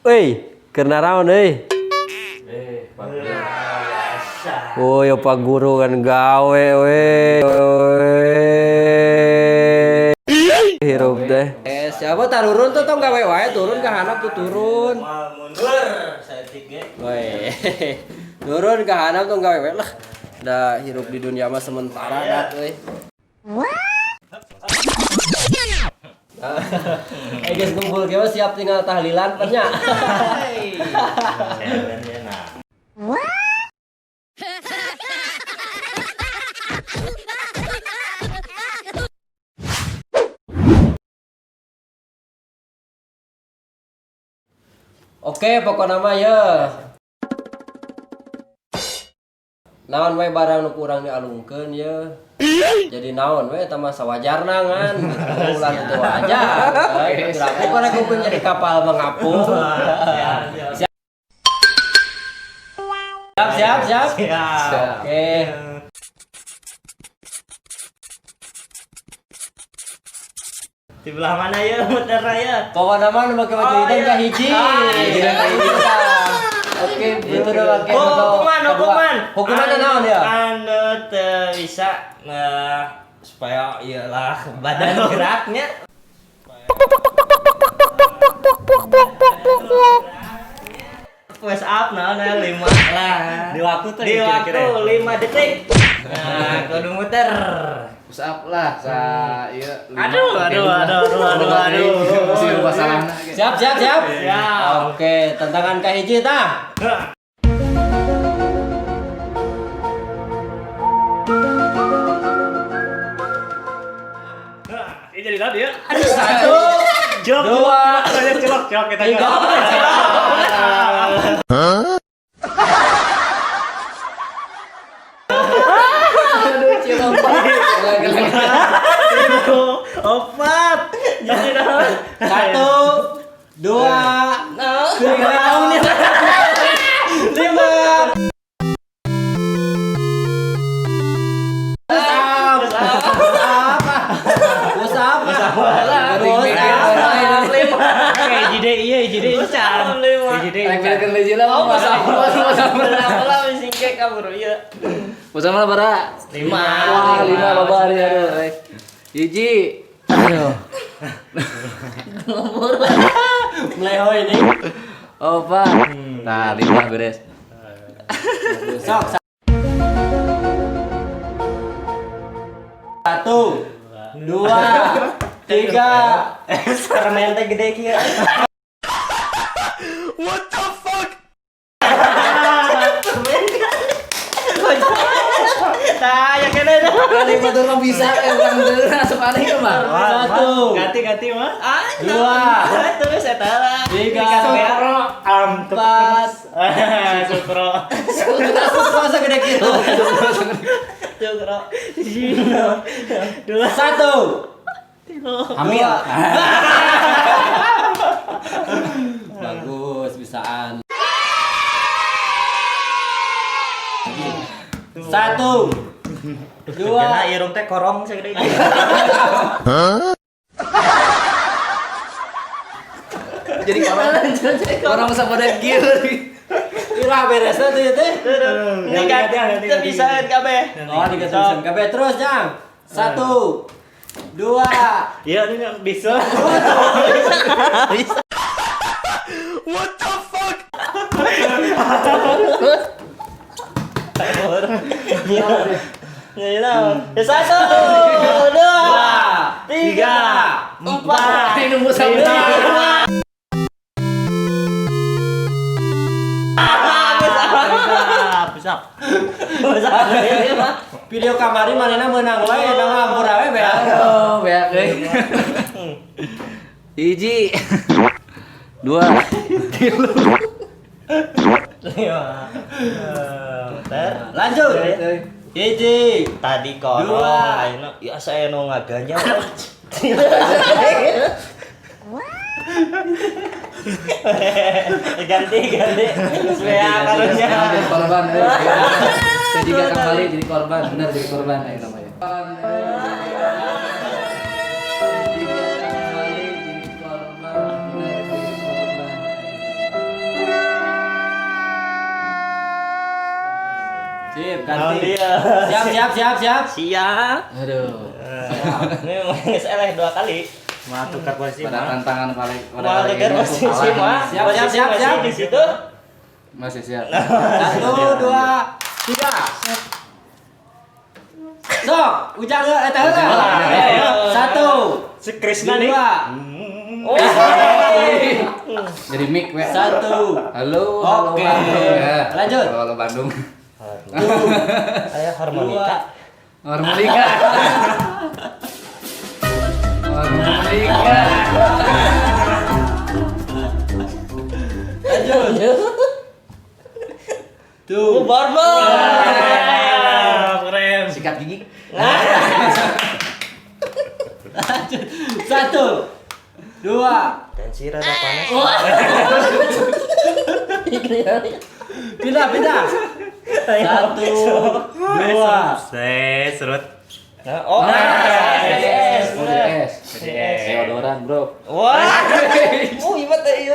Woi, keur naraon euy? Oh, ya Pak Guru kan gawe we. Hirup teh. Siapa tarurun tuh tong gawe wae turun ka handap tuh turun. Mundur saya tiga. Woi. Turun ka handap tong gawe wae lah. Da hirup di dunia mah sementara dat euy. Guys kumpul ge siap tinggal tahlilan nya. Oke, pokoknya mah ya. Naon we barang nu kurang dialungkeun ya. Jadi naon we eta mah sawajarna ngan gitu. Ulah itu aja. Berarti pokona kuping jadi kapal mengapung. Siap. Oke. Di belah mana ya muter ya? Pokoknya mah nu make baju hitam ka hiji. Oke, itu doang. Hukuman naon ya? Anu teu bisa supaya iyalah badan geraknya. Push up naon 5 lah. Di waktu tuh Di waktu 5 detik. Nah, kudu muter. Push up lah ieu. Aduh. Masih lupa salahna. Siap. Siap. Oke, tantangan ka hiji tah. Ini jadi tadi ya. Satu, dua, Celok kita. tiga. Aduh, cilok. Opat. Jadi dah. Satu, dua, tiga, lima. Usap. Jadi usap. Kan leujeun lah. Lah singke kabur ieu. Bersama bara 5. Wah, 5 loba ari aduh. Hiji. Aduh. Meleho ini. Opa. Nah, 5 beres. Sok. Satu, dua, tiga. Permen teh gede kieu. Tah, ya kene dah. Kali motor mah bisa orang deu asup aneh ke mah. Satu, Ganti Mas. dua, Terus saya tahu. tiga, Empat. Supro. masa gede gitu. Supro. Satu, Hamil. bagus bisaan. Satu, dua, Dua. Irung teh korong segede ini. Jadi orang sama dan gear. ira beresna tuh ya teh. Ganti bisa kabeh. Oh, diganti kabeh terus, Jang. Satu, dua, Iya, ini bisa. Ya, satu, dua, tiga, empat. Ini nunggu sampai. Bisa. video kamari manehna meunang wae eta mah ampura we beak. Aduh, beak euy. Hiji. Dua. Lanjut. Hiji, Tadi korong, dua. ayeuna ya saya nu ngaganja. Ganti. Supaya karunya. Jadi korban. Saya juga kembali jadi korban, benar jadi korban ya namanya. ganti. dia. Siap. Siap. Aduh. Ini main eleh 2 kali. Mah tukar posisi Pada mah. tantangan paling Mah tukar posisi mah. Siap. Posisi masih di situ. Masih siap. 1, 2, 3. Sok, ujang eta heula. 1, Si Krisna nih. 2. Oh. Jadi mic we. 1. Halo Oke. Bandung. Ya. Lanjut. Halo Bandung. Ayo harmonika. Harmonika. Harmonika. Lanjut. Tuh. Barbel. Keren. Sikat gigi. Lanjut. 1, 2. Tensi rada panas. Pindah. 1, 2. Serut. Oh, Yes. yes. Yes. Deodoran, Bro. Wah. Oh, iya teh ieu.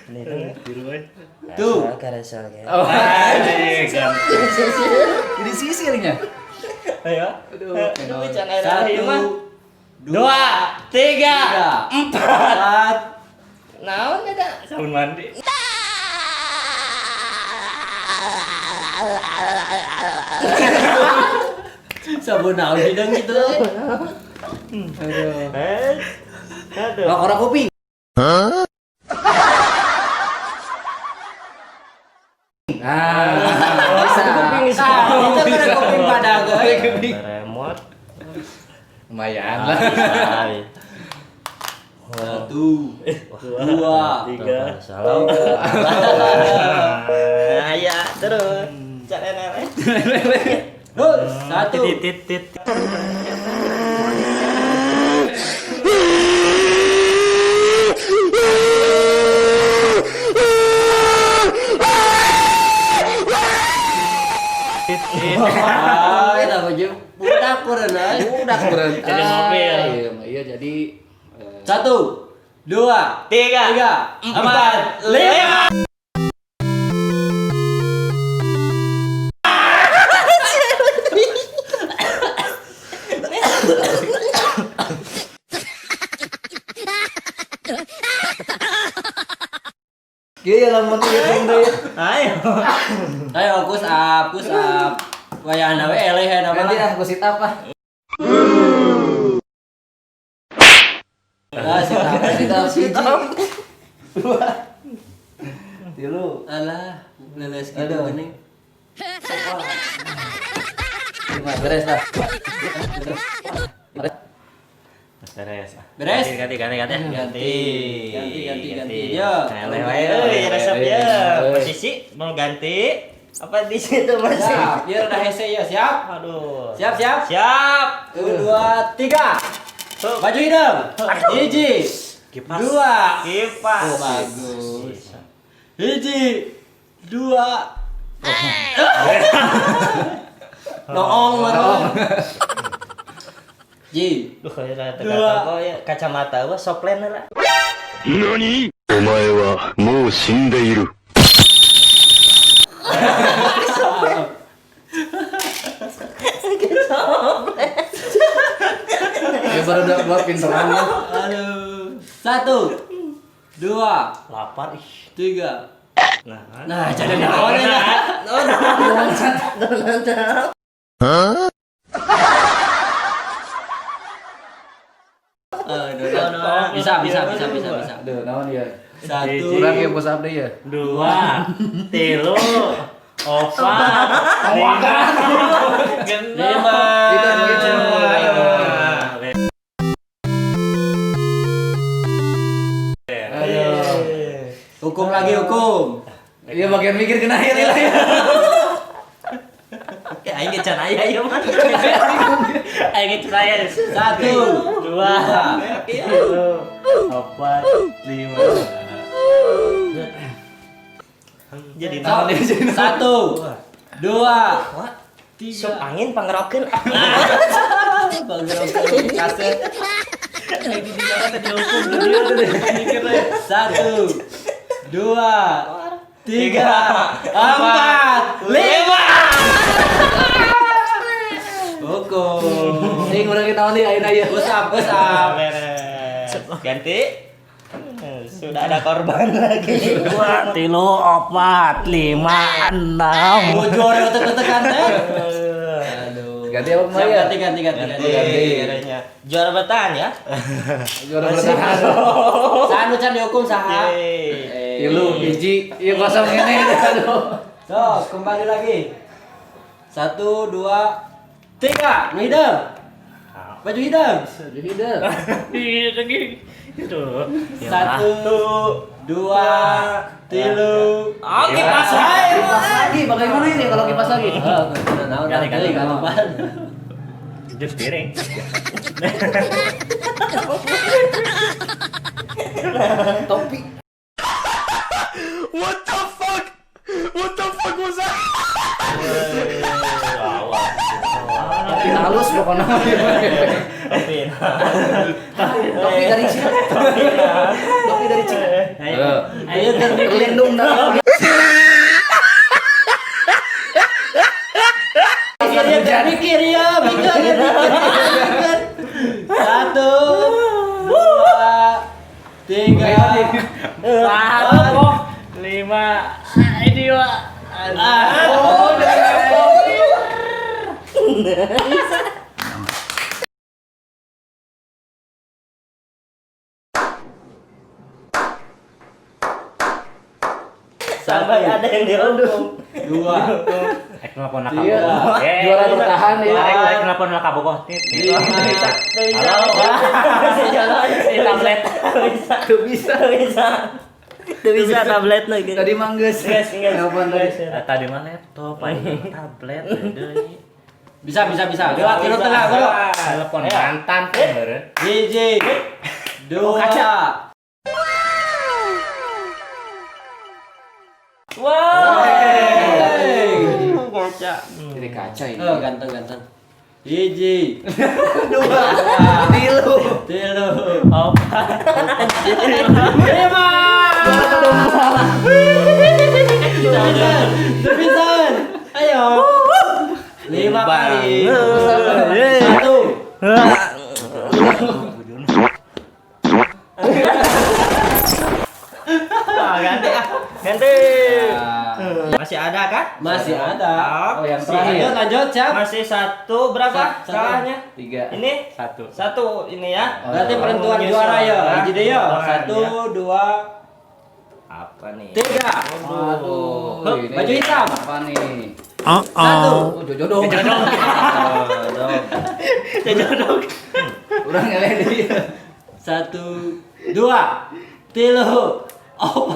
Ini biru. Tuh. Karasa. Oh. Kan. Ini sisirnya. Ayo. Aduh, Aduh, can air 1, mah. 2, 2, 3, 4. naon eta? Sabun mandi. Sabun naon hidung gitu. Aduh. Aduh. Oh, korok kuping. Bisa. Itu kan kuping pada gue. Remote. Lumayan lah. Satu, dua, 3. Salah. Aya terus. Can air. satu. Tit. Kita baju budak kurang. Udah keren. Jadi mobil. Iya, jadi 1, 2, 3, 4, 5. Iya, lamun hitung deh. Ayo. Ayo push up. Wayahna we eleh nama Nanti lah. aku sit up ah. Sit up. Sit up. 2. 3. Alah, leles gitu Aduh. geuning. Beres lah. Beres. Beres? Ganti. Ganti. Yo. Eleh wae euy resep ya. Posisi mau ganti apa di situ masih? Siap, biar udah hese ya, siap. Aduh. Siap. Siap. 1, 2, 3. Baju hidung. Hiji. Kipas. 2. Kipas. Oh, bagus. Hiji. 2. Noong mah. Ji. Duh, kayak Dua. kata ya kacamata gua soplen lah. 何お前はもう死んでいる。 Ya baru dua pinteran ya. Aduh. 1, 2, Lapar ih. 3. Nah, Nah, jadi naon ya. Bisa. Aduh, naon ya? 1, Kurang ya push up deh ya. 2, 3, 4, 5, 5. Hukum lagi hukum. Iya bagian mikir kena air ya. Ya aing ge can aya ieu mah. Aing ge can aya. 1, 2, 3, 4, 5. Jadi naon ya? 1, 2, 3. Sup angin pangerokeun. Kaset. 1, 2, 3, 4, 5. Hukum. Sing urang kita naon deui ayeuna ieu. Pusap. Beres. Ganti. Sudah ada korban lagi. 2, 3, 4, 5, 6. Bujur utek-utekan teh. Aduh. Ganti apa Siap, Maya? ganti. Ganti. Juara bertahan ya. Juara bertahan. Sanu can dihukum saha? Tilu hiji. Ieu kosong ini aduh. So, kembali lagi. 1, 2, 3. Hidung. Baju hidung. Baju hidup. Iya lagi. Itu. 1, 2, 3. Oke, pas Kipas lagi. Bagaimana ini kalau kipas lagi? Ganti. Kalapan. Jus piring. Topi. Topi halus pokoknya. Topi dari Cina. Topi dari Cina. Ayo Terlindung dah. mikir ya. 1, 2, 3, 4, 5. Ini Pak. Sampai ada yang dihukum. 2. Kenapa nak Iya. Juara bertahan ya. Kenapa nak kabogoh? Lima. Halo. Ini tablet. Bisa tablet lagi. Tadi manggeus. Telepon tadi. Tadi mah laptop, tablet deui. Bisa. Lewat kilo tengah, bro. Telepon mantan kemarin. Hiji. 2. Wow. Kaca. Jadi kaca ini. Ganteng. Hiji. 2. 3. 4. 5. Ayo. 5 kali. 1. Ganti. Masih ada kan? Masih ada. Oh, yang Lanjut, Cap. Masih 1 berapa Satu. salahnya? 3. Ini 1 ini ya. Berarti penentuan Menyusul. juara ya. Hiji deh ya. Penentuan 1, ya. 2, Apa nih? 3. Aduh. ini Baju hitam. Apa nih? 1. Oh, jodoh. Jodoh. Urang eleh deui. 1, 2, 3, 4. Oh,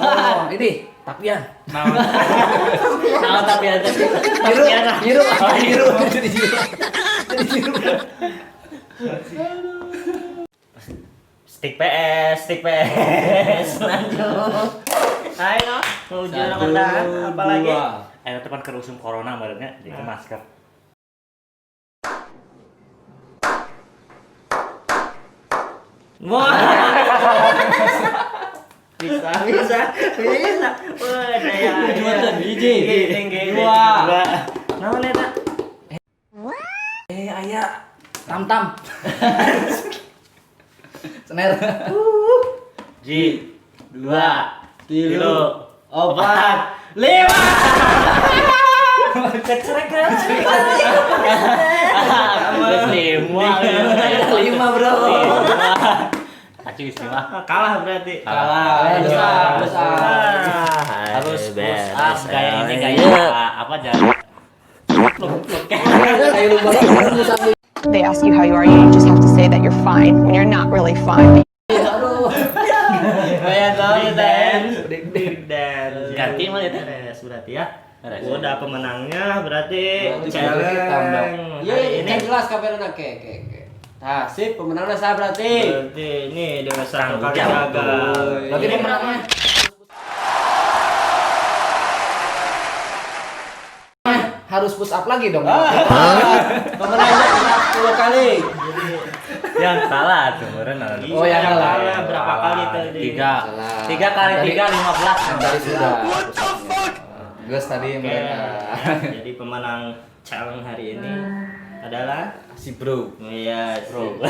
ini tapian. Nah, tapi ada. Biru. Jadi biru. Stick PS. Lanjut. Ayo, mau juara bertahan apa lagi? Ayo teman kerusum corona barunya di masker. Wah. Bisa. Wah, daya. Hiji. 2. Naon eta? Aya tam. Sener. Ji. 2, 3, 4, 5. Kecerek. Lima, bro. Acuh istimewa. Kalah berarti. Kalah. Besar. Harus push up kayak ini kayak apa jangan. They ask you how you are, you just have to say that you're fine when you're not really fine. Kayak tahu dance. Big dance. Ganti mah ya beres berarti ya. Udah pemenangnya berarti challenge. Iya, ini ini jelas kabarnya ke. Nah, sip pemenangnya saya berarti. berarti ini dengan serang kali Jauh. gagal. Berarti pemenangnya harus push up lagi dong. Pemenangnya 10 kali. Yang salah tuh meren. Oh, yang salah. Berapa kali tadi? 3. Salah. 3 kali 3 15. Tadi Tadi sudah. Gus tadi Oke. mereka. Jadi pemenang challenge hari ini adalah Si bro. iya bro